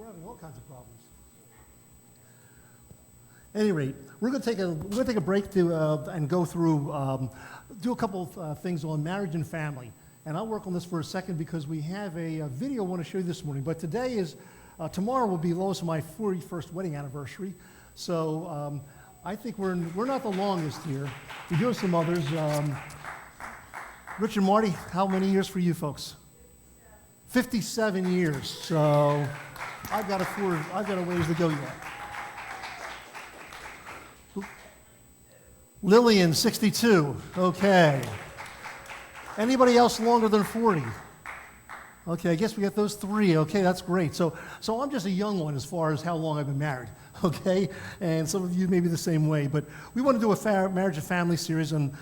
having all kinds of problems. At any rate, we're going to take a break to and go through, do a couple of things on marriage and family. And I'll work on this for a second because we have a video I want to show you this morning. But today is, tomorrow will be Lois and my 41st wedding anniversary. So I think we're not the longest here. We do have some others. Rich and Marty, how many years for you folks? 57 years. So I've got a ways to go yet. Lillian, 62. Okay. Anybody else longer than 40? Okay, I guess we got those three. Okay, that's great. So I'm just a young one as far as how long I've been married. Okay, and some of you may be the same way. But we want to do a marriage and family series, and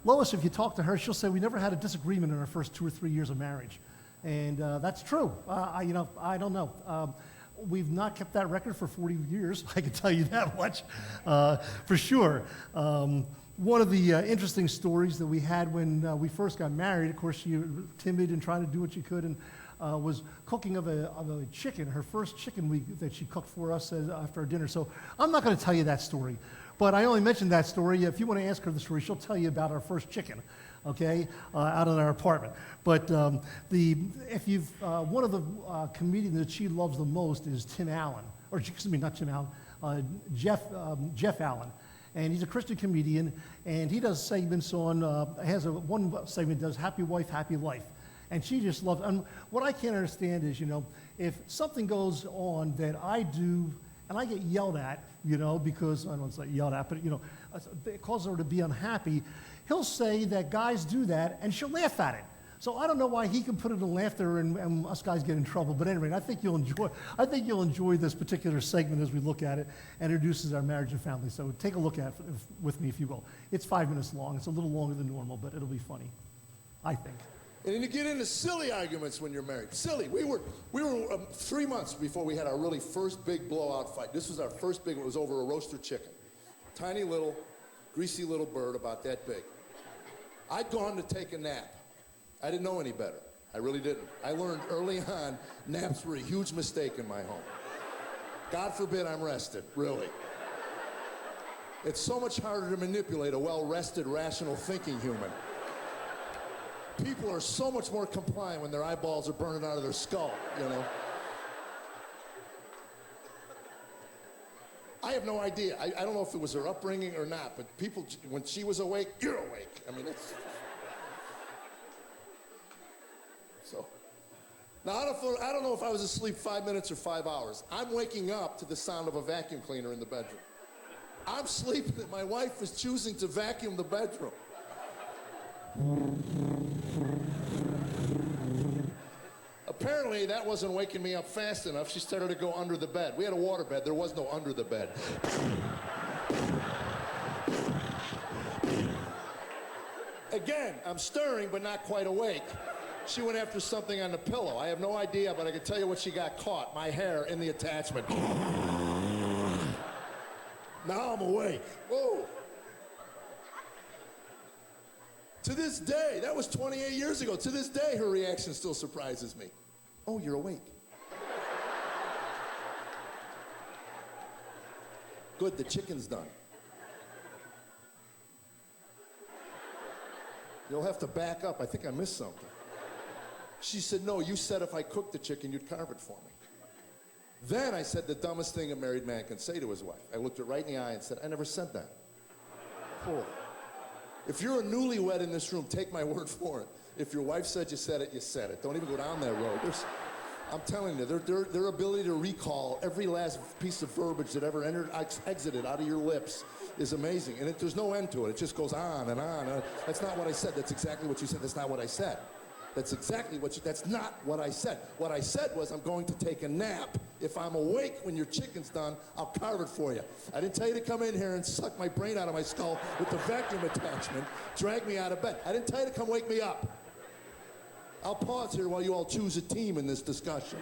Lois, if you talk to her, she'll say we never had a disagreement in our first 2 or 3 years of marriage, and that's true. I don't know. We've not kept that record for 40 years, I can tell you that much, for sure. One of the interesting stories that we had when we first got married, of course, she was timid and trying to do what she could, and was cooking of a chicken, her first chicken that she cooked for us after our dinner. So I'm not going to tell you that story, but I only mentioned that story. If you want to ask her the story, she'll tell you about our first chicken, okay, out in our apartment. But one of the comedians that she loves the most is Tim Allen, or excuse me, not Tim Allen, Jeff Allen. And he's a Christian comedian, and he does segments on, one segment does Happy Wife, Happy Life. And she just loves, and what I can't understand is, if something goes on that I do, and I get yelled at, because, I don't want to say yelled at, but, it causes her to be unhappy, he'll say that guys do that, and she'll laugh at it. So I don't know why he can put it in laughter and us guys get in trouble. But anyway, I think you'll enjoy this particular segment as we look at it and introduces our marriage and family. So take a look at it with me, if you will. It's 5 minutes long. It's a little longer than normal, but it'll be funny, I think. And then you get into silly arguments when you're married. Silly. We were 3 months before we had our really first big blowout fight. This was our first big one. It was over a roaster chicken. Tiny little, greasy little bird about that big. I'd gone to take a nap. I didn't know any better. I really didn't. I learned early on naps were a huge mistake in my home. God forbid I'm rested, really. It's so much harder to manipulate a well-rested, rational thinking human. People are so much more compliant when their eyeballs are burning out of their skull, I have no idea. I don't know if it was her upbringing or not, but people, when she was awake, you're awake. I mean, it's... So, now I don't know if I was asleep 5 minutes or 5 hours. I'm waking up to the sound of a vacuum cleaner in the bedroom. I'm sleeping and my wife is choosing to vacuum the bedroom. Apparently that wasn't waking me up fast enough. She started to go under the bed. We had a water bed. There was no under the bed. Again, I'm stirring but not quite awake. She went after something on the pillow. I have no idea, but I can tell you what she got caught. My hair in the attachment. Now I'm awake. Whoa. To this day, that was 28 years ago. To this day, her reaction still surprises me. Oh, you're awake. Good, the chicken's done. You'll have to back up. I think I missed something. She said, no, you said if I cooked the chicken, you'd carve it for me. Then I said the dumbest thing a married man can say to his wife. I looked her right in the eye and said, I never said that. Oh. If you're a newlywed in this room, take my word for it. If your wife said you said it, you said it. Don't even go down that road. I'm telling you, their ability to recall every last piece of verbiage that ever exited out of your lips is amazing. And there's no end to it. It just goes on and on. That's not what I said. That's exactly what you said. That's not what I said. That's exactly that's not what I said. What I said was I'm going to take a nap. If I'm awake when your chicken's done, I'll carve it for you. I didn't tell you to come in here and suck my brain out of my skull with the vacuum attachment, drag me out of bed. I didn't tell you to come wake me up. I'll pause here while you all choose a team in this discussion.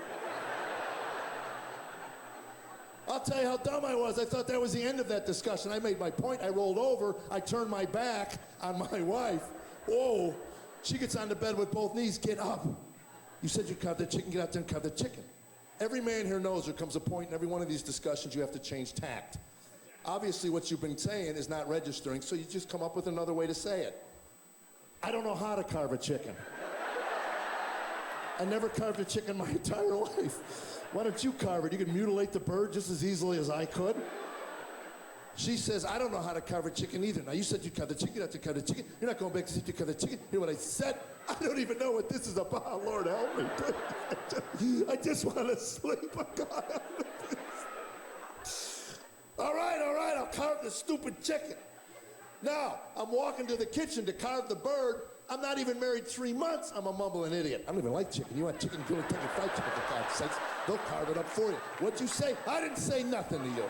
I'll tell you how dumb I was. I thought that was the end of that discussion. I made my point. I rolled over. I turned my back on my wife. Whoa. She gets on the bed with both knees. Get up. You said you carved the chicken. Get out there and carve the chicken. Every man here knows there comes a point in every one of these discussions you have to change tact. Obviously, what you've been saying is not registering, so you just come up with another way to say it. I don't know how to carve a chicken. I never carved a chicken my entire life. Why don't you carve it? You can mutilate the bird just as easily as I could. She says, I don't know how to carve a chicken either. Now, you said you'd carve the chicken, you have to carve the chicken. You're not going back to see if you carve the chicken. Hear what I said? I don't even know what this is about. Lord, help me. I just want to sleep. God. All right, I'll carve the stupid chicken. Now, I'm walking to the kitchen to carve the bird. I'm not even married 3 months. I'm a mumbling idiot. I don't even like chicken. You want chicken, go and take a fried chicken, for God's sakes. They'll carve it up for you. What'd you say? I didn't say nothing to you.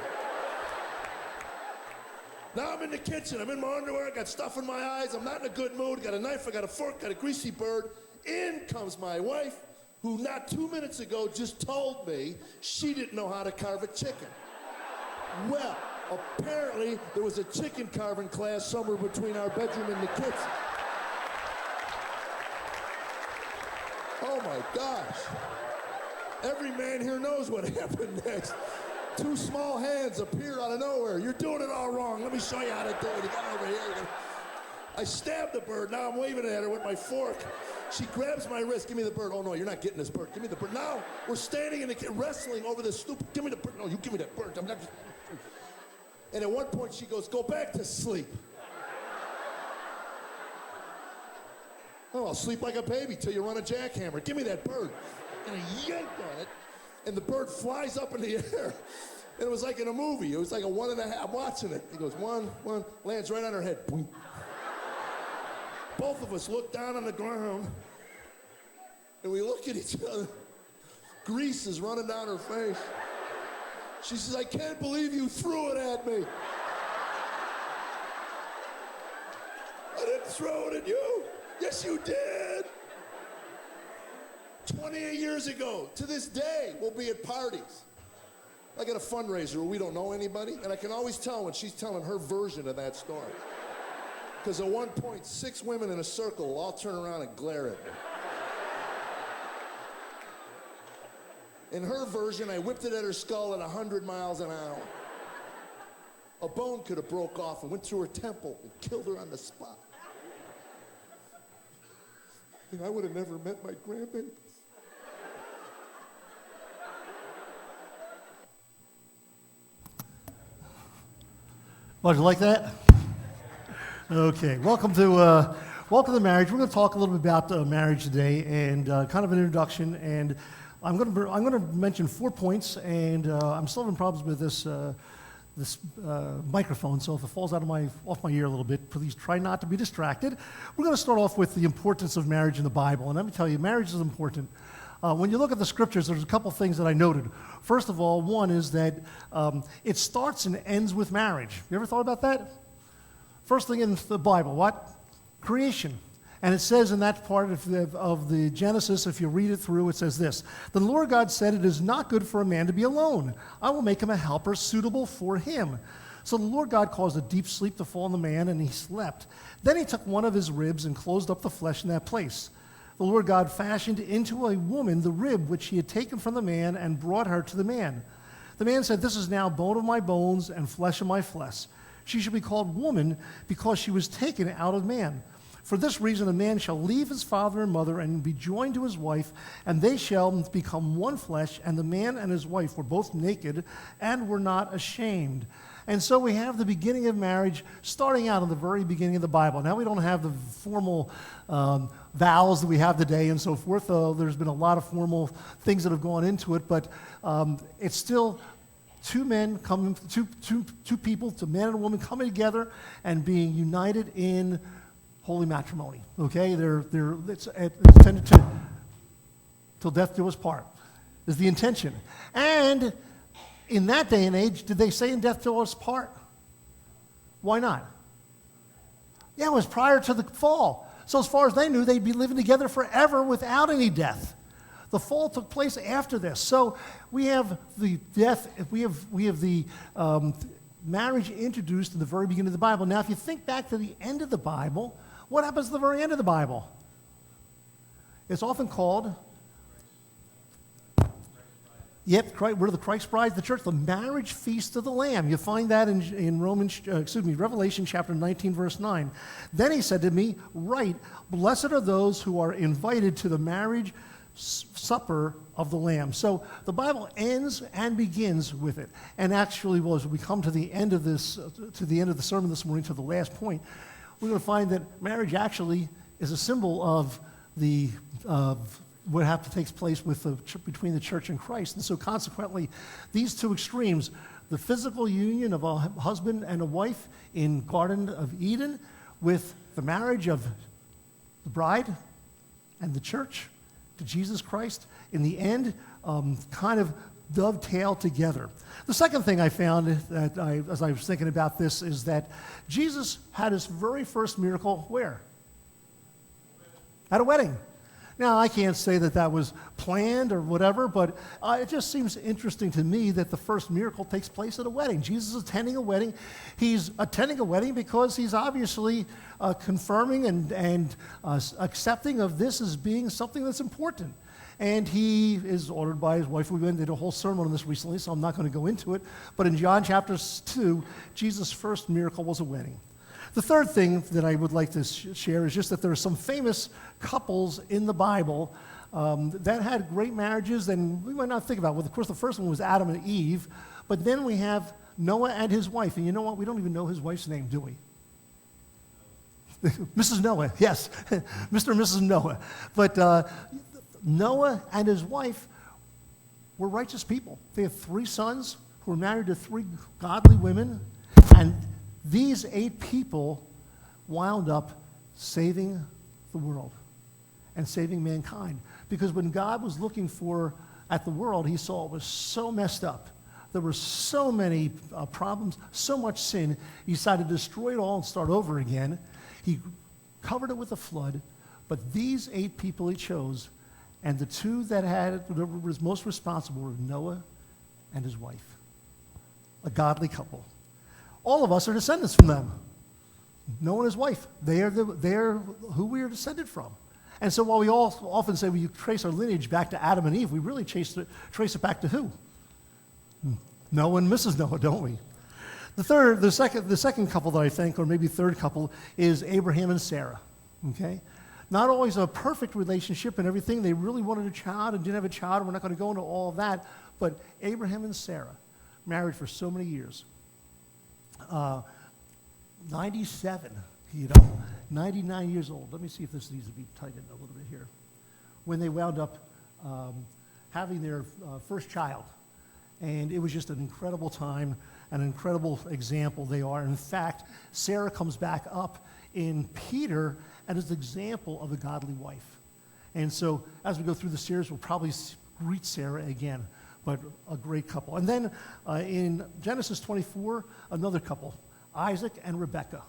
Now I'm in the kitchen. I'm in my underwear. I got stuff in my eyes. I'm not in a good mood. Got a knife. I got a fork. Got a greasy bird. In comes my wife, who not 2 minutes ago just told me she didn't know how to carve a chicken. Well, apparently there was a chicken carving class somewhere between our bedroom and the kitchen. Oh my gosh. Every man here knows what happened next. 2 small hands appear out of nowhere. You're doing it all wrong. Let me show you how to do it. You got over here. I stabbed the bird. Now I'm waving at her with my fork. She grabs my wrist. Give me the bird. Oh, no, you're not getting this bird. Give me the bird. Now we're standing in the wrestling over this stupid. Give me the bird. No, you give me that bird. I'm not. And at one point she goes, go back to sleep. Oh, I'll sleep like a baby till you run a jackhammer. Give me that bird. And I yanked on it, and the bird flies up in the air. And it was like in a movie. It was like a 1.5. I'm watching it. He goes, one, lands right on her head. Boom. Both of us look down on the ground, and we look at each other. Grease is running down her face. She says, I can't believe you threw it at me. I didn't throw it at you. Yes, you did. 28 years ago, to this day, we'll be at parties. I got a fundraiser where we don't know anybody, and I can always tell when she's telling her version of that story. Because at one point, 6 women in a circle will all turn around and glare at me. In her version, I whipped it at her skull at 100 miles an hour. A bone could have broke off and went through her temple and killed her on the spot. And I would have never met my grandbabies. Well, you like that? Okay, welcome to marriage. We're going to talk a little bit about marriage today, and kind of an introduction. And I'm going to mention 4 points, and I'm still having problems with this microphone. So if it falls off my ear a little bit, please try not to be distracted. We're going to start off with the importance of marriage in the Bible, and let me tell you, marriage is important. When you look at the scriptures, there's a couple things that I noted. First of all, one is that it starts and ends with marriage. You ever thought about that? First thing in the Bible, what? Creation. And it says in that part of the Genesis, if you read it through, it says this: the Lord God said, it is not good for a man to be alone. I will make him a helper suitable for him. So the Lord God caused a deep sleep to fall on the man, and he slept. Then he took one of his ribs and closed up the flesh in that place. The Lord God fashioned into a woman the rib which he had taken from the man and brought her to the man. The man said, this is now bone of my bones and flesh of my flesh. She shall be called woman because she was taken out of man. For this reason, a man shall leave his father and mother and be joined to his wife, and they shall become one flesh. And the man and his wife were both naked and were not ashamed. And so we have the beginning of marriage starting out in the very beginning of the Bible. Now we don't have the formal vows that we have today and so forth. There's been a lot of formal things that have gone into it, but it's still two people, a man and a woman coming together and being united in holy matrimony. Okay, it's intended to till death do us part is the intention. And in that day and age, did they say in death till us part? Why not? Yeah, it was prior to the fall. So as far as they knew, they'd be living together forever without any death. The fall took place after this. So we have the death, we have the marriage introduced in the very beginning of the Bible. Now, if you think back to the end of the Bible, what happens at the very end of the Bible? It's often called Yep, we're the Christ bride, the church, the marriage feast of the Lamb. You find that in Revelation chapter 19, verse 9. Then he said to me, "Write, blessed are those who are invited to the marriage supper of the Lamb." So the Bible ends and begins with it. And actually, well, as we come to the end of this, to the end of the sermon this morning, to the last point, we're going to find that marriage actually is a symbol of what takes place between the church and Christ. And so consequently, these two extremes, the physical union of a husband and a wife in Garden of Eden with the marriage of the bride and the church to Jesus Christ, in the end, kind of dovetail together. The second thing I found as I was thinking about this is that Jesus had his very first miracle where? At a wedding. Now, I can't say that was planned or whatever, but it just seems interesting to me that the first miracle takes place at a wedding. Jesus is attending a wedding. He's attending a wedding because he's obviously confirming and accepting of this as being something that's important. And he is ordered by his wife. We did a whole sermon on this recently, so I'm not going to go into it. But in John chapter 2, Jesus' first miracle was a wedding. The third thing that I would like to share is just that there are some famous couples in the Bible that had great marriages, and we might not think about it. Well, of course, the first one was Adam and Eve, but then we have Noah and his wife. And you know what? We don't even know his wife's name, do we? Mrs. Noah, yes. Mr. and Mrs. Noah. But Noah and his wife were righteous people. They had 3 sons who were married to 3 godly women, and these 8 people wound up saving the world and saving mankind. Because when God was looking at the world, he saw it was so messed up. There were so many problems, so much sin. He decided to destroy it all and start over again. He covered it with a flood, but these 8 people he chose, and the 2 that was most responsible were Noah and his wife, a godly couple. All of us are descendants from them. Noah and his wife, they are who we are descended from. And so while we all often say we trace our lineage back to Adam and Eve, we really trace it back to who? Noah and Mrs. Noah, don't we? The second couple that I think, or maybe third couple, is Abraham and Sarah. Okay? Not always a perfect relationship and everything. They really wanted a child and didn't have a child. We're not going to go into all of that. But Abraham and Sarah, married for so many years. 97, 99 years old. Let me see if this needs to be tightened a little bit here. When they wound up having their first child. And it was just an incredible time, an incredible example they are. In fact, Sarah comes back up in Peter as an example of a godly wife. And so as we go through the series, we'll probably greet Sarah again. But a great couple. And then in Genesis 24, another couple, Isaac and Rebekah.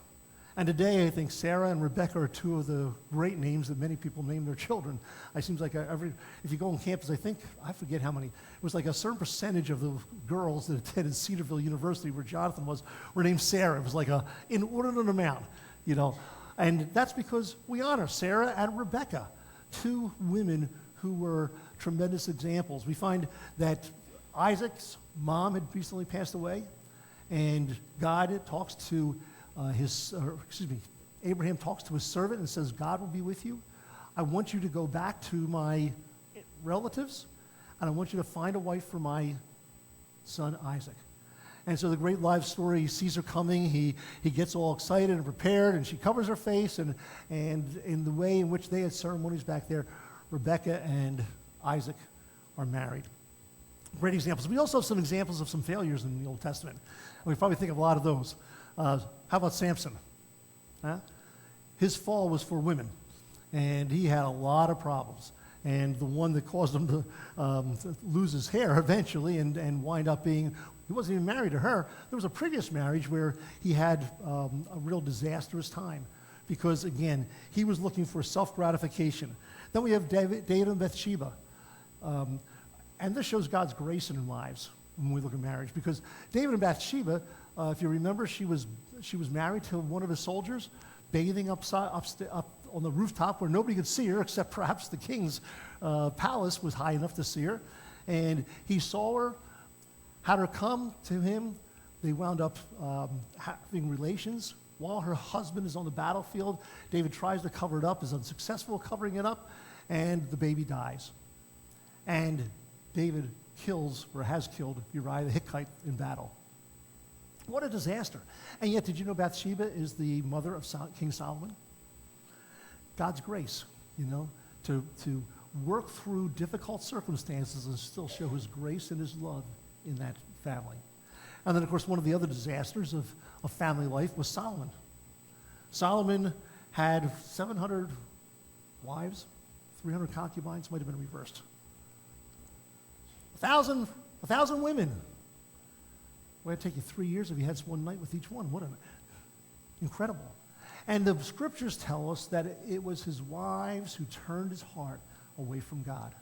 And today, I think Sarah and Rebekah are 2 of the great names that many people name their children. It seems like if you go on campus, I forget how many, it was like a certain percentage of the girls that attended Cedarville University, where Jonathan was, were named Sarah. It was like an inordinate amount, And that's because we honor Sarah and Rebekah, 2 women who were tremendous examples. We find that Isaac's mom had recently passed away, and Abraham talks to his servant and says, "God will be with you. I want you to go back to my relatives, and I want you to find a wife for my son Isaac." And so the great life story, he sees her coming, he gets all excited and prepared, and she covers her face, and in the way in which they had ceremonies back there, Rebekah and Isaac are married. Great examples. We also have some examples of some failures in the Old Testament. We probably think of a lot of those. How about Samson? His fall was for women, and he had a lot of problems. And the one that caused him to lose his hair eventually and wind up being, he wasn't even married to her. There was a previous marriage where he had a real disastrous time because, again, he was looking for self-gratification. Then we have David and Bathsheba. And this shows God's grace in our lives when we look at marriage. Because David and Bathsheba, if you remember, she was married to one of his soldiers, bathing up on the rooftop where nobody could see her except perhaps the king's palace was high enough to see her. And he saw her, had her come to him. They wound up having relations. While her husband is on the battlefield, David tries to cover it up, is unsuccessful covering it up, and the baby dies. And David kills, or has killed, Uriah the Hittite in battle. What a disaster. And yet, did you know Bathsheba is the mother of King Solomon? God's grace, to work through difficult circumstances and still show his grace and his love in that family. And then, of course, one of the other disasters of family life was Solomon. Solomon had 700 wives, 300 concubines, might have been reversed. 1,000 women. Well, it'd take you 3 years if you had one night with each one, wouldn't it? Incredible. And the scriptures tell us that it was his wives who turned his heart away from God.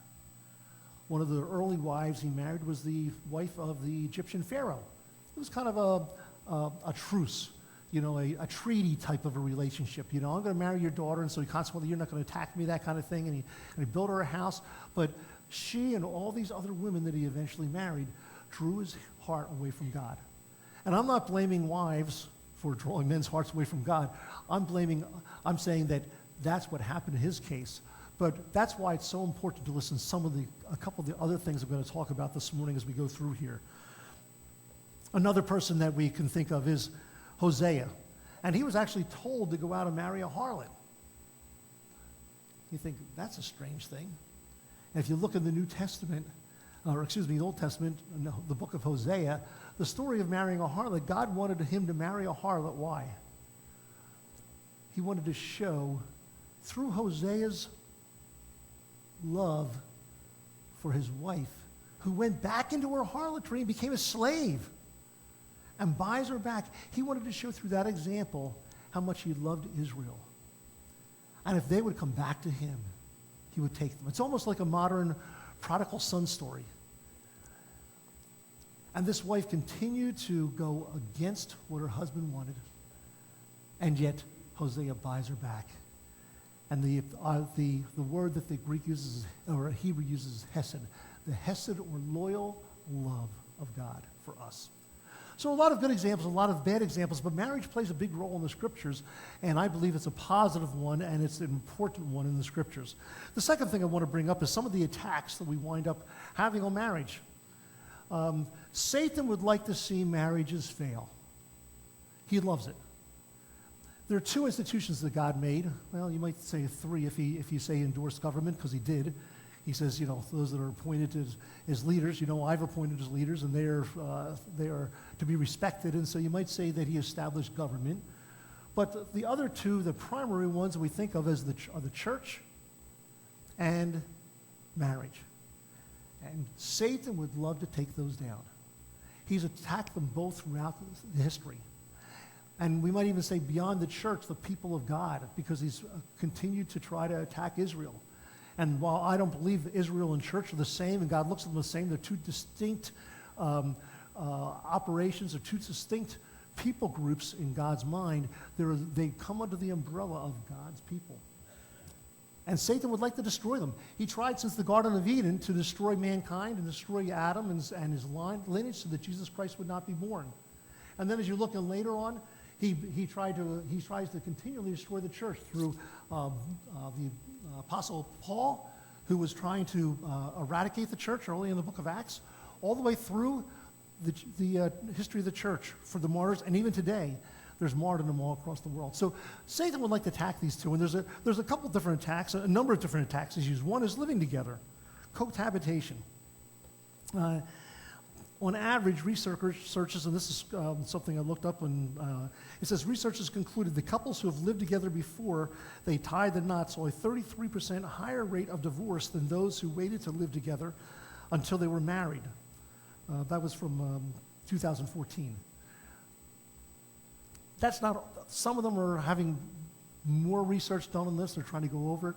One of the early wives he married was the wife of the Egyptian Pharaoh. It was kind of a truce, a treaty type of a relationship. I'm going to marry your daughter, and so consequently you're not going to attack me, that kind of thing. And he built her a house. But she and all these other women that he eventually married drew his heart away from God. And I'm not blaming wives for drawing men's hearts away from God. I'm saying that that's what happened in his case. But that's why it's so important to listen to a couple of the other things I'm going to talk about this morning as we go through here. Another person that we can think of is Hosea. And he was actually told to go out and marry a harlot. You think, that's a strange thing. And if you look in the New Testament, the Old Testament, the book of Hosea, the story of marrying a harlot, God wanted him to marry a harlot. Why? He wanted to show, through Hosea's love for his wife, who went back into her harlotry and became a slave and buys her back. He wanted to show through that example how much he loved Israel. And if they would come back to him, he would take them. It's almost like a modern prodigal son story. And this wife continued to go against what her husband wanted, and yet Hosea buys her back. And the word that the Greek uses, or Hebrew uses, is hesed. The hesed, or loyal love of God for us. So a lot of good examples, a lot of bad examples, but marriage plays a big role in the scriptures, and I believe it's a positive one, and it's an important one in the scriptures. The second thing I want to bring up is some of the attacks that we wind up having on marriage. Satan would like to see marriages fail. He loves it. There are two institutions that God made. Well, you might say three if you say endorsed government, because he did. He says, those that are appointed as leaders, I've appointed as leaders, and they are to be respected. And so you might say that he established government. But the other two, the primary ones we think of are the church and marriage. And Satan would love to take those down. He's attacked them both throughout history. And we might even say beyond the church, the people of God, because he's continued to try to attack Israel. And while I don't believe that Israel and church are the same, and God looks at them the same, they're two distinct operations, or two distinct people groups in God's mind. They come under the umbrella of God's people. And Satan would like to destroy them. He tried since the Garden of Eden to destroy mankind and destroy Adam and his lineage so that Jesus Christ would not be born. And then as you look at later on, he tries to continually destroy the church through the Apostle Paul, who was trying to eradicate the church early in the book of Acts, all the way through the history of the church for the martyrs, and even today, there's martyrdom all across the world. So Satan would like to attack these two, and there's a couple different attacks, a number of different attacks he's used. One is living together, cohabitation. On average, researchers, and this is something I looked up, and it says researchers concluded the couples who have lived together before they tied the knot saw a 33% higher rate of divorce than those who waited to live together until they were married. That was from 2014. That's not, some of them are having more research done on this. They're trying to go over it.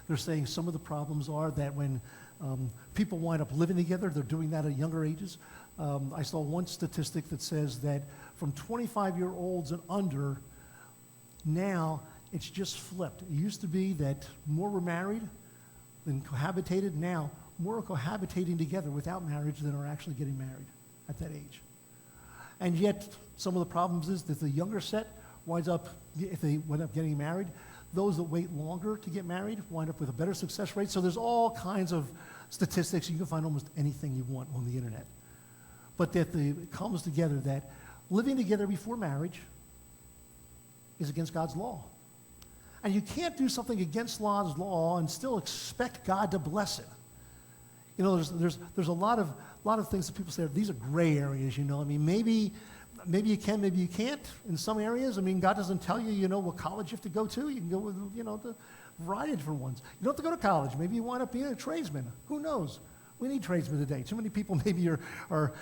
They're saying some of the problems are that when people wind up living together, they're doing that at younger ages. I saw one statistic that says that from 25-year-olds and under, now it's just flipped. It used to be that more were married than cohabitated. Now more are cohabitating together without marriage than are actually getting married at that age. And yet, some of the problems is that the younger set winds up, if they wind up getting married, those that wait longer to get married wind up with a better success rate. So there's all kinds of statistics. You can find almost anything you want on the internet. But that it comes together that living together before marriage is against God's law. And you can't do something against God's law and still expect God to bless it. You know, there's a lot of things that people say, these are gray areas, you know. I mean, maybe you can, maybe you can't in some areas. I mean, God doesn't tell you, you know, what college you have to go to. You can go with, you know, the variety of different ones. You don't have to go to college. Maybe you wind up being a tradesman. Who knows? We need tradesmen today. Too many people maybe are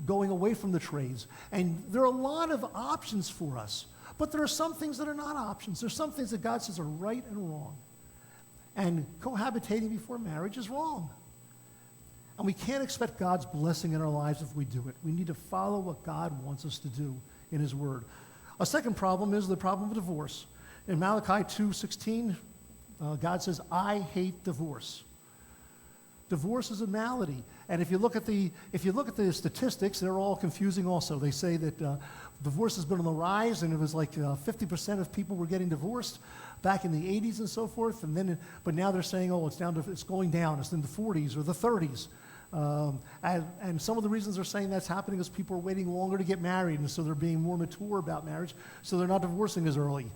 going away from the trades. And there are a lot of options for us. But there are some things that are not options. There's some things that God says are right and wrong. And cohabitating before marriage is wrong. And we can't expect God's blessing in our lives if we do it. We need to follow what God wants us to do in his word. A second problem is the problem of divorce. In Malachi 2:16, God says, I hate divorce. Divorce is a malady. And if you look at the statistics, they're all confusing also. They say that divorce has been on the rise, and it was like 50% of people were getting divorced back in the 80s and so forth. But now they're saying, oh, it's going down. It's in the 40s or the 30s. And some of the reasons they're saying that's happening is people are waiting longer to get married, and so they're being more mature about marriage, so they're not divorcing as early.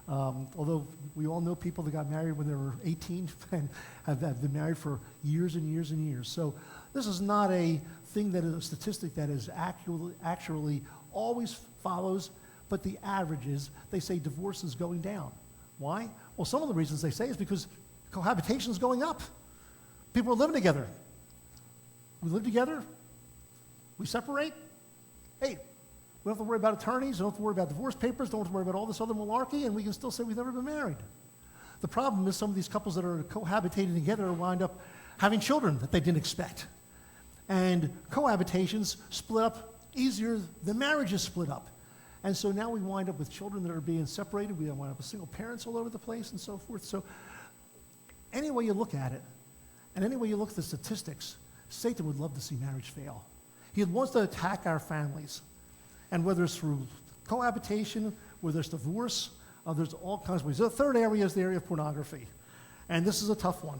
Although we all know people that got married when they were 18 and have been married for years and years and years. So this is not a thing that is a statistic that is actually always follows, but the average is they say divorce is going down. Why? Well, some of the reasons they say is because cohabitation is going up. People are living together. We live together. We separate. Hey, we don't have to worry about attorneys, don't have to worry about divorce papers, don't have to worry about all this other malarkey, and we can still say we've never been married. The problem is some of these couples that are cohabitating together wind up having children that they didn't expect. And cohabitations split up easier than marriages split up. And so now we wind up with children that are being separated. We wind up with single parents all over the place and so forth. So any way you look at it, and any way you look at the statistics, Satan would love to see marriage fail. He wants to attack our families. And whether it's through cohabitation, whether it's divorce, there's all kinds of ways. The third area is the area of pornography. And this is a tough one.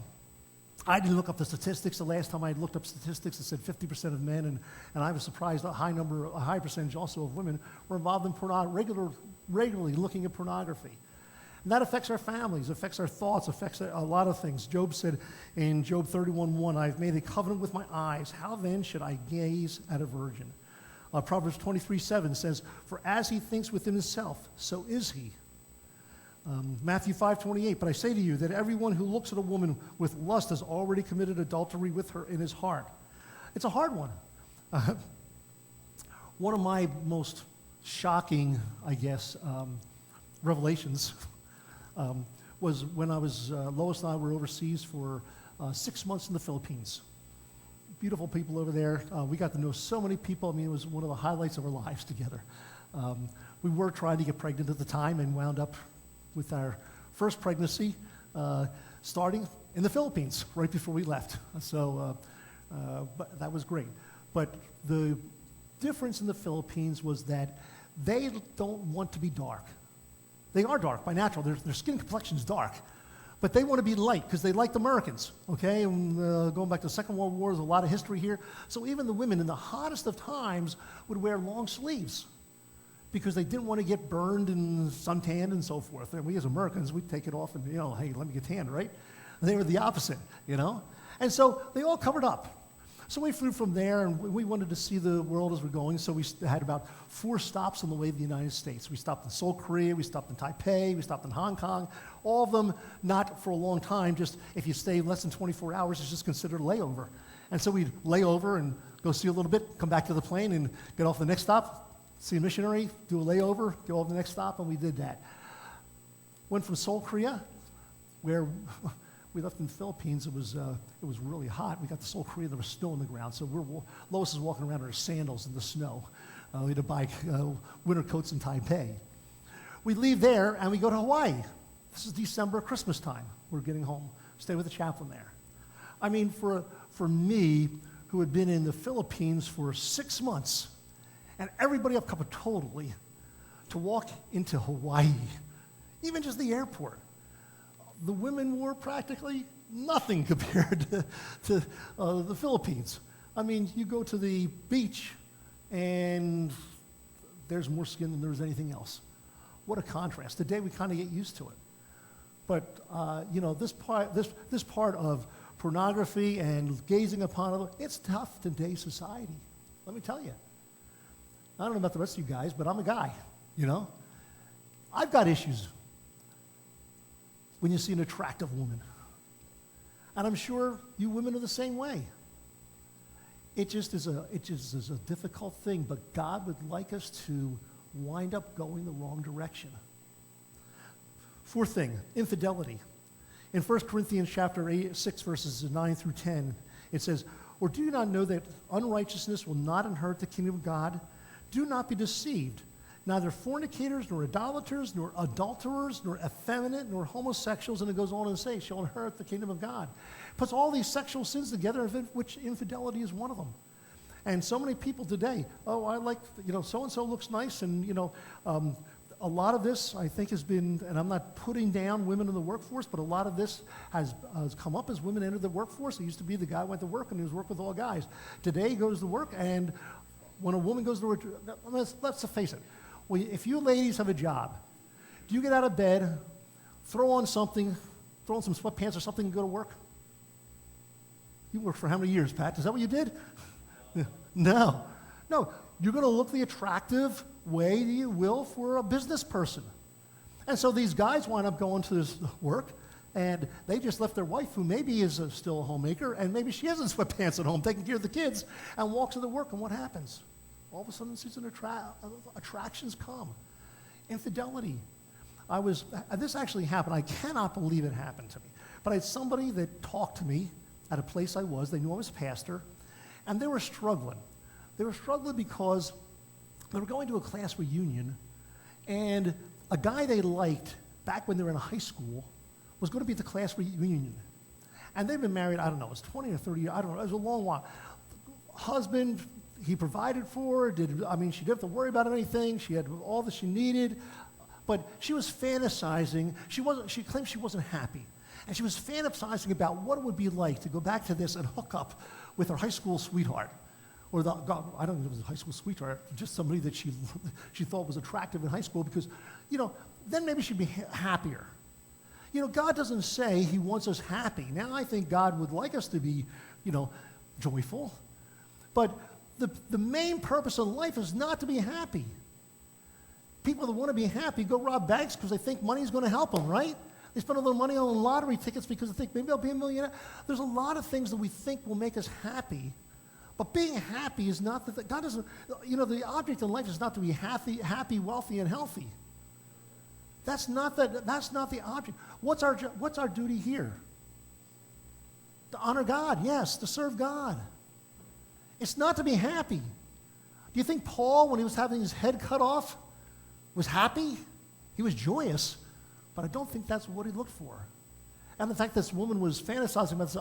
I didn't look up the statistics. The last time I looked up statistics, it said 50% of men, and I was surprised a high percentage also of women were involved in regularly looking at pornography. And that affects our families, affects our thoughts, affects a lot of things. Job said in Job 31:1, I've made a covenant with my eyes. How then should I gaze at a virgin? Proverbs 23:7 says, for as he thinks within himself, so is he. Matthew 5:28, but I say to you that everyone who looks at a woman with lust has already committed adultery with her in his heart. It's a hard one. One of my most shocking, I guess, revelations was when Lois and I were overseas for 6 months in the Philippines. Beautiful people over there. We got to know so many people. I mean, it was one of the highlights of our lives together. We were trying to get pregnant at the time and wound up with our first pregnancy starting in the Philippines right before we left. So but that was great. But the difference in the Philippines was that they don't want to be dark. They are dark by natural. Their skin complexion is dark. But they want to be light because they liked Americans, okay? And going back to the Second World War, there's a lot of history here. So even the women in the hottest of times would wear long sleeves because they didn't want to get burned and suntanned and so forth. And we as Americans, we'd take it off and, hey, let me get tanned, right? And they were the opposite, And so they all covered up. So we flew from there, and we wanted to see the world as we're going, so we had about 4 stops on the way to the United States. We stopped in Seoul, Korea, we stopped in Taipei, we stopped in Hong Kong, all of them not for a long time, just if you stay less than 24 hours, it's just considered a layover. And so we'd lay over and go see a little bit, come back to the plane, and get off the next stop, see a missionary, do a layover, go off the next stop, and we did that. Went from Seoul, Korea, where we left in the Philippines. It was really hot. We got to Seoul, Korea. There was snow on the ground. So Lois is walking around in her sandals in the snow. We had to buy winter coats in Taipei. We leave there and we go to Hawaii. This is December, Christmas time. We're getting home. Stay with the chaplain there. I mean, for me, who had been in the Philippines for 6 months, and everybody up covered totally, to walk into Hawaii, even just the airport, the women wore practically nothing compared to the Philippines. I mean, you go to the beach, and there's more skin than there's anything else. What a contrast. Today we kind of get used to it. But, this part of pornography and gazing upon it, it's tough in today's society. Let me tell you. I don't know about the rest of you guys, but I'm a guy, I've got issues when you see an attractive woman. And I'm sure you women are the same way. It just is a difficult thing, but God would like us to wind up going the wrong direction. Fourth thing, infidelity. In 1 Corinthians chapter 6, verses 9 through 10, it says, "Or do you not know that unrighteousness will not inherit the kingdom of God? Do not be deceived. Neither fornicators, nor idolaters, nor adulterers, nor effeminate, nor homosexuals," and it goes on to say, "shall inherit the kingdom of God." Puts all these sexual sins together, of which infidelity is one of them. And so many people today, I like, so-and-so looks nice, and, a lot of this, I think, has been, and I'm not putting down women in the workforce, but a lot of this has come up as women enter the workforce. It used to be the guy went to work, and he was working with all guys. Today, he goes to work, and when a woman goes to work, let's face it, if you ladies have a job, do you get out of bed, throw on some sweatpants or something, and go to work? You worked for how many years, Pat? Is that what you did? No. You're going to look the attractive way you will for a business person. And so these guys wind up going to this work, and they just left their wife, who maybe is still a homemaker, and maybe she is in sweatpants at home taking care of the kids, and walks to the work, and what happens? All of a sudden, attractions come. Infidelity. This actually happened. I cannot believe it happened to me. But I had somebody that talked to me at a place I was. They knew I was a pastor, and they were struggling. They were struggling because they were going to a class reunion, and a guy they liked back when they were in high school was going to be at the class reunion. And they've been married, I don't know, it was 20 or 30 years, I don't know, it was a long while. Husband, he provided for her, she didn't have to worry about anything, she had all that she needed, but she was fantasizing, she claimed she wasn't happy. And she was fantasizing about what it would be like to go back to this and hook up with her high school sweetheart. Or I don't know if it was a high school sweetheart, just somebody that she thought was attractive in high school because, then maybe she'd be happier. God doesn't say he wants us happy. Now, I think God would like us to be, joyful. But the main purpose of life is not to be happy. People that want to be happy go rob banks because they think money's going to help them, right? They spend a little money on lottery tickets because they think maybe I'll be a millionaire. There's a lot of things that we think will make us happy. But being happy is not that God doesn't, the object in life is not to be happy, wealthy, and healthy. That's not the object. What's our duty here? To honor God, yes, to serve God. It's not to be happy. Do you think Paul, when he was having his head cut off, was happy? He was joyous, but I don't think that's what he looked for. And the fact this woman was fantasizing about this,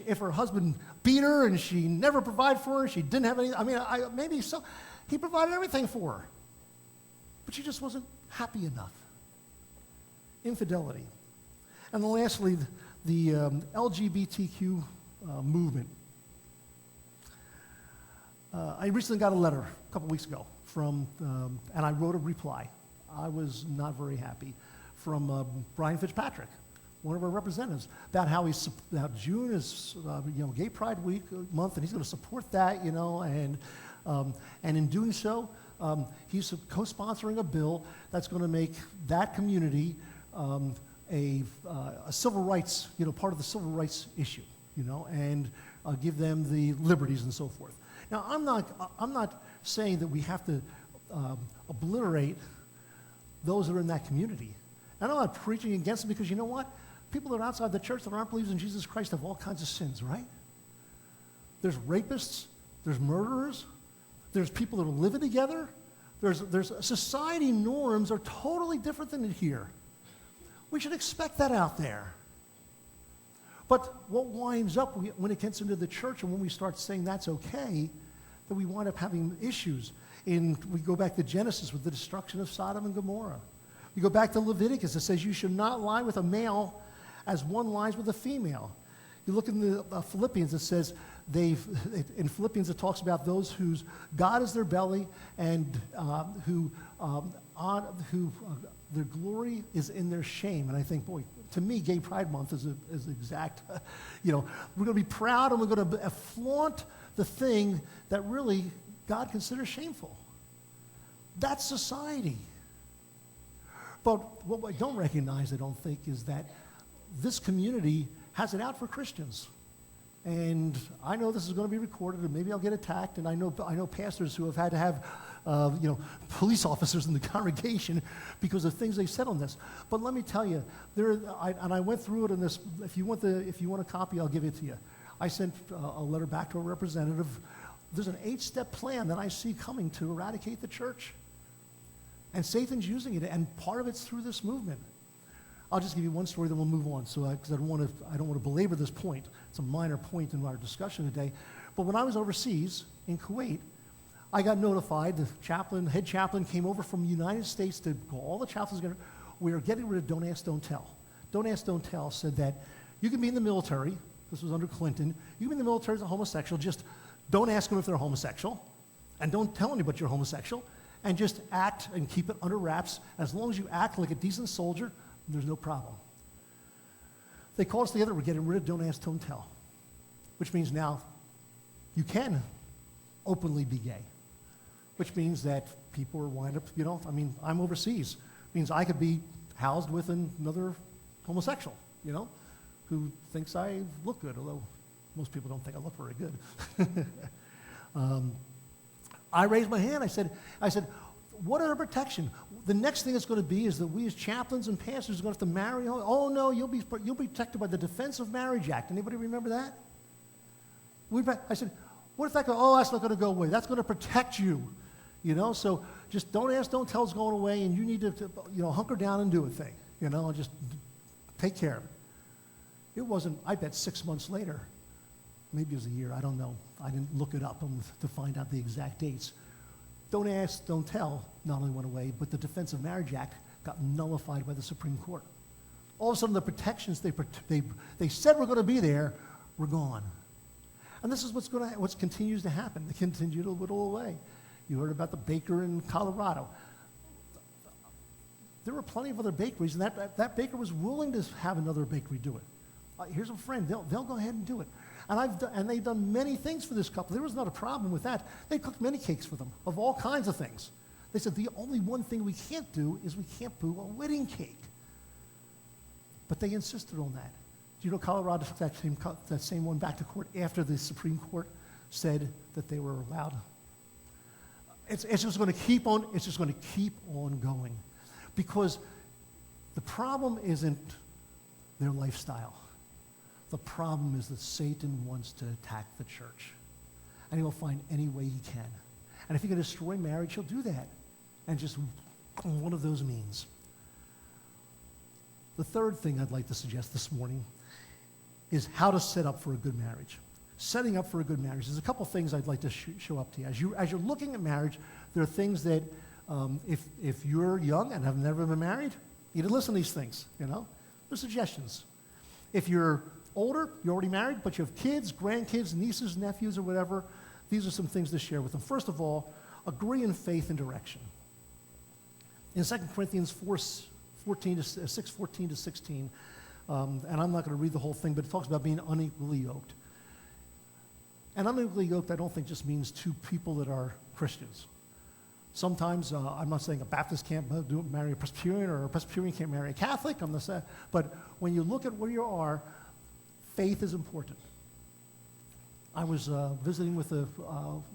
if her husband beat her and she never provided for her, she didn't have any, maybe so, he provided everything for her. But she just wasn't happy enough. Infidelity. And then lastly, the LGBTQ movement. I recently got a letter a couple weeks ago from, and I wrote a reply. I was not very happy, from Brian Fitzpatrick, one of our representatives, about how June is Gay Pride Week month, and he's going to support that, and in doing so, he's co-sponsoring a bill that's going to make that community a civil rights, part of the civil rights issue, and give them the liberties and so forth. Now, I'm not saying that we have to obliterate those that are in that community. And I'm not preaching against them because you know what? People that are outside the church that aren't believers in Jesus Christ have all kinds of sins, right? There's rapists, there's murderers, there's people that are living together. There's society norms are totally different than here. We should expect that out there. But what winds up, when it gets into the church and when we start saying that's okay, that we wind up having issues. We go back to Genesis with the destruction of Sodom and Gomorrah. We go back to Leviticus. It says you should not lie with a male as one lies with a female. You look in the Philippians, it says in Philippians it talks about those whose God is their belly and who their glory is in their shame. And I think, boy, to me, Gay Pride Month is exact. We're going to be proud and we're going to flaunt the thing that really God considers shameful. That's society. But what I don't recognize, I don't think, is that this community has it out for Christians. And I know this is going to be recorded, and maybe I'll get attacked, and I know pastors who have had to have police officers in the congregation because of things they've said on this. But let me tell you, I went through it in this. If you want a copy, I'll give it to you. I sent a letter back to a representative. There's an 8-step plan that I see coming to eradicate the church. And Satan's using it, and part of it's through this movement. I'll just give you one story, then we'll move on, because I don't want to belabor this point. It's a minor point in our discussion today. But when I was overseas in Kuwait, I got notified. The head chaplain came over from the United States to go. All the chaplains we are getting rid of Don't Ask, Don't Tell. Don't Ask, Don't Tell said that you can be in the military. This was under Clinton. You can be in the military as a homosexual. Just don't ask them if they're homosexual, and don't tell anybody you're homosexual, and just act and keep it under wraps. As long as you act like a decent soldier, there's no problem. They called us together. We're getting rid of Don't Ask, Don't Tell, which means now you can openly be gay, which means that people are wind up, I'm overseas. It means I could be housed with another homosexual, who thinks I look good, although most people don't think I look very good. I raised my hand. I said, what other protection? The next thing it's going to be is that we as chaplains and pastors are going to have to marry. Oh no, you'll be protected by the Defense of Marriage Act. Anybody remember that? I said, what if that goes? Oh, that's not going to go away. That's going to protect you, So just don't ask, don't tell is going away, and you need to hunker down and do a thing, and just take care of it. It wasn't. I bet 6 months later, maybe it was a year. I don't know. I didn't look it up to find out the exact dates. Don't ask, don't tell not only went away, but the Defense of Marriage Act got nullified by the Supreme Court. All of a sudden, the protections they said were going to be there were gone. And this is what continues to happen. They continue to whittle away. You heard about the baker in Colorado. There were plenty of other bakeries, and that baker was willing to have another bakery do it. Here's a friend. They'll go ahead and do it. And they've done many things for this couple. There was not a problem with that. They cooked many cakes for them of all kinds of things. They said the only one thing we can't do is we can't do a wedding cake. But they insisted on that. Do you know Colorado took that same one back to court after the Supreme Court said that they were allowed? It's just going to keep on. It's just going to keep on going, because the problem isn't their lifestyle. The problem is that Satan wants to attack the church, and he will find any way he can. And if he can destroy marriage, he'll do that, and just one of those means. The third thing I'd like to suggest this morning is how to set up for a good marriage. Setting up for a good marriage. There's a couple things I'd like to show up to you. As you're looking at marriage, there are things that if you're young and have never been married, you need to listen to these things, They're suggestions. If you're older, you're already married, but you have kids, grandkids, nieces, nephews, or whatever, these are some things to share with them. First of all, agree in faith and direction. In 2 Corinthians 6:14 to 16, and I'm not going to read the whole thing, but it talks about being unequally yoked. And unequally yoked, I don't think just means two people that are Christians. Sometimes, I'm not saying a Baptist can't marry a Presbyterian, or a Presbyterian can't marry a Catholic, but when you look at where you are, faith is important. I was visiting with the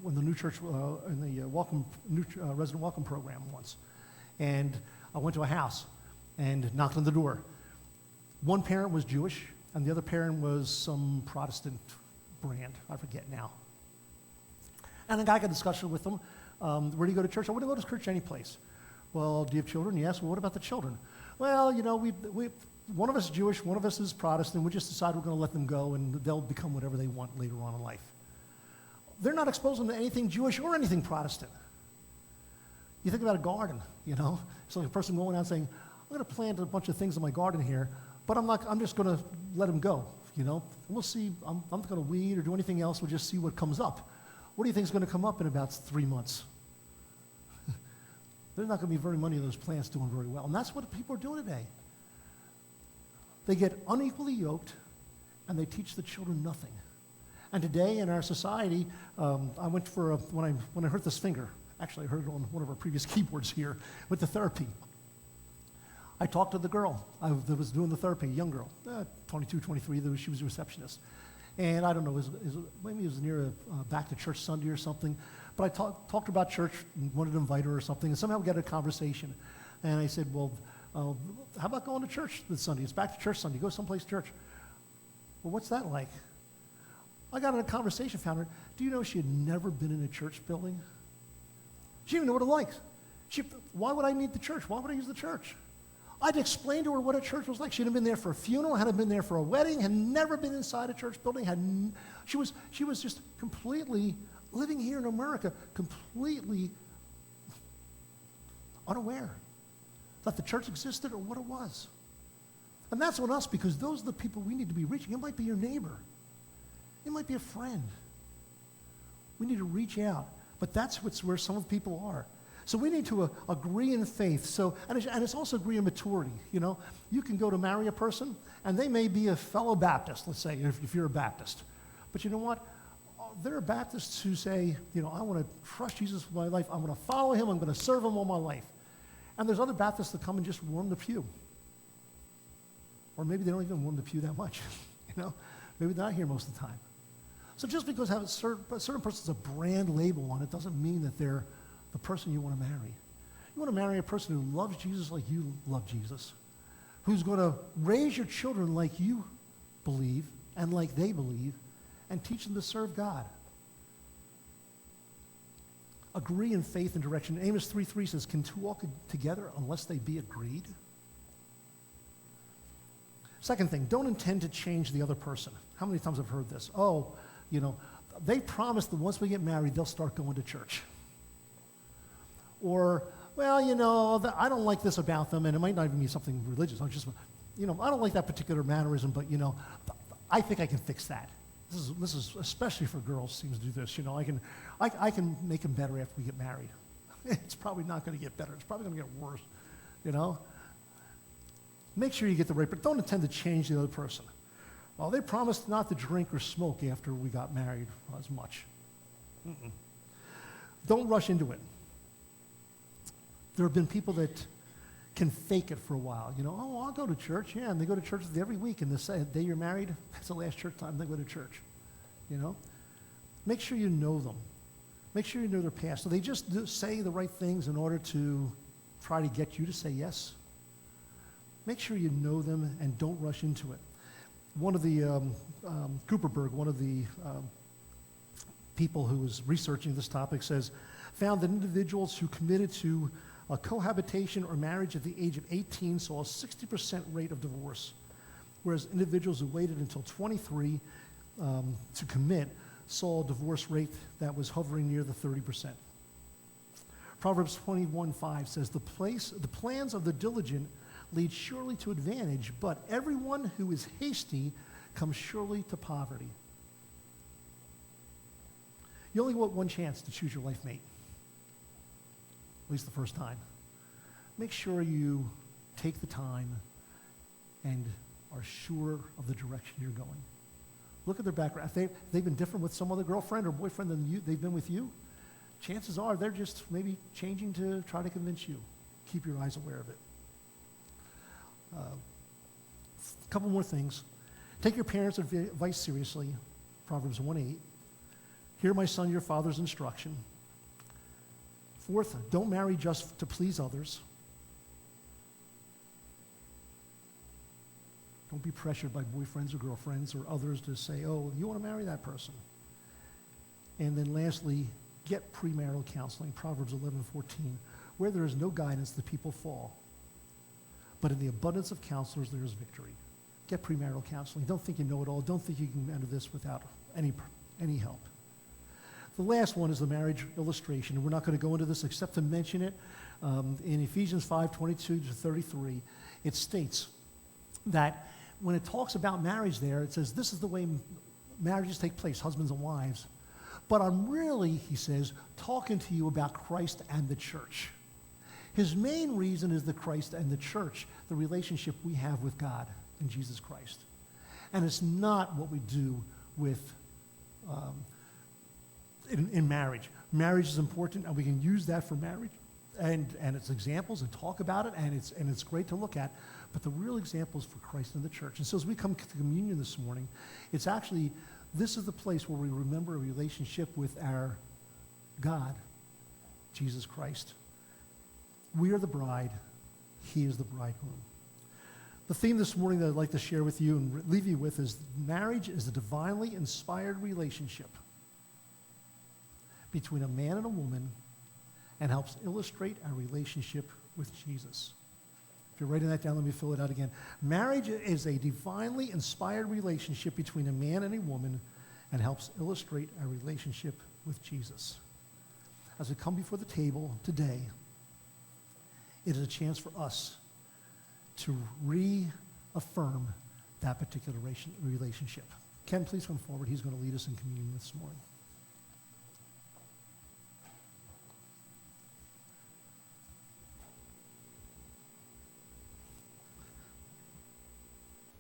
new church in the resident welcome program once, and I went to a house and knocked on the door. One parent was Jewish, and the other parent was some Protestant brand. I forget now. And I got a discussion with them. Where do you go to church? I wouldn't go to church any place. Well, do you have children? Yes. Well, what about the children? Well, one of us is Jewish, one of us is Protestant. We just decide we're going to let them go, and they'll become whatever they want later on in life. They're not exposed them to anything Jewish or anything Protestant. You think about a garden, It's like a person going out saying, I'm going to plant a bunch of things in my garden here, but I'm just going to let them go, And we'll see. I'm not going to weed or do anything else. We'll just see what comes up. What do you think is going to come up in about 3 months? There's not going to be very many of those plants doing very well. And that's what people are doing today. They get unequally yoked, and they teach the children nothing. And today in our society, I went for when I hurt this finger, actually I heard it on one of our previous keyboards here, with the therapy. I talked to the girl that was doing the therapy, a young girl, 22, 23, she was a receptionist. And I don't know, maybe it was near a back to church Sunday or something, but I talked about church and wanted to invite her or something, and somehow we got a conversation. And I said, well, how about going to church this Sunday? It's back to church Sunday. Go someplace to church. Well, what's that like? I got in a conversation, found her. Do you know she had never been in a church building? She didn't even know what it likes. Why would I need the church? Why would I use the church? I'd explained to her what a church was like. She hadn't been there for a funeral, hadn't been there for a wedding, had never been inside a church building. She was just completely living here in America, completely unaware that the church existed or what it was. And that's on us, because those are the people we need to be reaching. It might be your neighbor. It might be a friend. We need to reach out. But that's where some of the people are. So we need to agree in faith. And it's also agree in maturity. You can go to marry a person, and they may be a fellow Baptist, let's say, if you're a Baptist. But you know what? There are Baptists who say, I want to trust Jesus with my life. I'm going to follow him. I'm going to serve him all my life. And there's other Baptists that come and just warm the pew. Or maybe they don't even warm the pew that much. Maybe they're not here most of the time. So just because a certain person's a brand label on it doesn't mean that they're the person you want to marry. You want to marry a person who loves Jesus like you love Jesus, who's going to raise your children like you believe and like they believe, and teach them to serve God. Agree in faith and direction. Amos 3:3 says, can two walk together unless they be agreed? Second thing, don't intend to change the other person. How many times I've heard this? They promise that once we get married, they'll start going to church. Or, well, I don't like this about them, and it might not even be something religious. I don't like that particular mannerism, but, I think I can fix that. This is especially for girls, seems to do this. I can make them better after we get married. It's probably not going to get better. It's probably going to get worse, Make sure you get the right, but don't intend to change the other person. Well, they promised not to drink or smoke after we got married as much. Don't rush into it. There have been people that can fake it for a while. I'll go to church. Yeah, and they go to church every week, and the day you're married, that's the last church time they go to church. Make sure you know them. Make sure you know their past. So they just say the right things in order to try to get you to say yes. Make sure you know them and don't rush into it. One of the, Cooperberg, one of the people who was researching this topic found that individuals who committed to cohabitation or marriage at the age of 18 saw a 60% rate of divorce, whereas individuals who waited until 23 to commit saw a divorce rate that was hovering near the 30%. Proverbs 21:5 says, the plans of the diligent lead surely to advantage, but everyone who is hasty comes surely to poverty. You only get one chance to choose your life mate, at least the first time. Make sure you take the time and are sure of the direction you're going. Look at their background. If they've been different with some other girlfriend or boyfriend than they've been with you, chances are they're just maybe changing to try to convince you. Keep your eyes aware of it. A couple more things. Take your parents' advice seriously. Proverbs 1:8. Hear, my son, your father's instruction. Fourth, don't marry just to please others. Don't be pressured by boyfriends or girlfriends or others to say, oh, you want to marry that person. And then lastly, get premarital counseling. Proverbs 11:14. Where there is no guidance, the people fall. but in the abundance of counselors, there is victory. Get premarital counseling. Don't think you know it all. Don't think you can enter this without any help. The last one is the marriage illustration, and we're not going to go into this except to mention it. In Ephesians 5:22-33, it states that when it talks about marriage there, it says this is the way marriages take place, husbands and wives. But I'm really, he says, talking to you about Christ and the church. His main reason is the Christ and the church, the relationship we have with God in Jesus Christ. And it's not what we do with in marriage. Marriage is important, and we can use that for marriage and its examples and talk about it, and it's great to look at. But the real example is for Christ and the church. And so as we come to communion this morning, it's actually, this is the place where we remember a relationship with our God, Jesus Christ. We are the bride. He is the bridegroom. The theme this morning that I'd like to share with you and leave you with is marriage is a divinely inspired relationship between a man and a woman and helps illustrate our relationship with Jesus. If you're writing that down, let me fill it out again. Marriage is a divinely inspired relationship between a man and a woman and helps illustrate our relationship with Jesus. As we come before the table today, it is a chance for us to reaffirm that particular relationship. Ken, please come forward. He's going to lead us in communion this morning.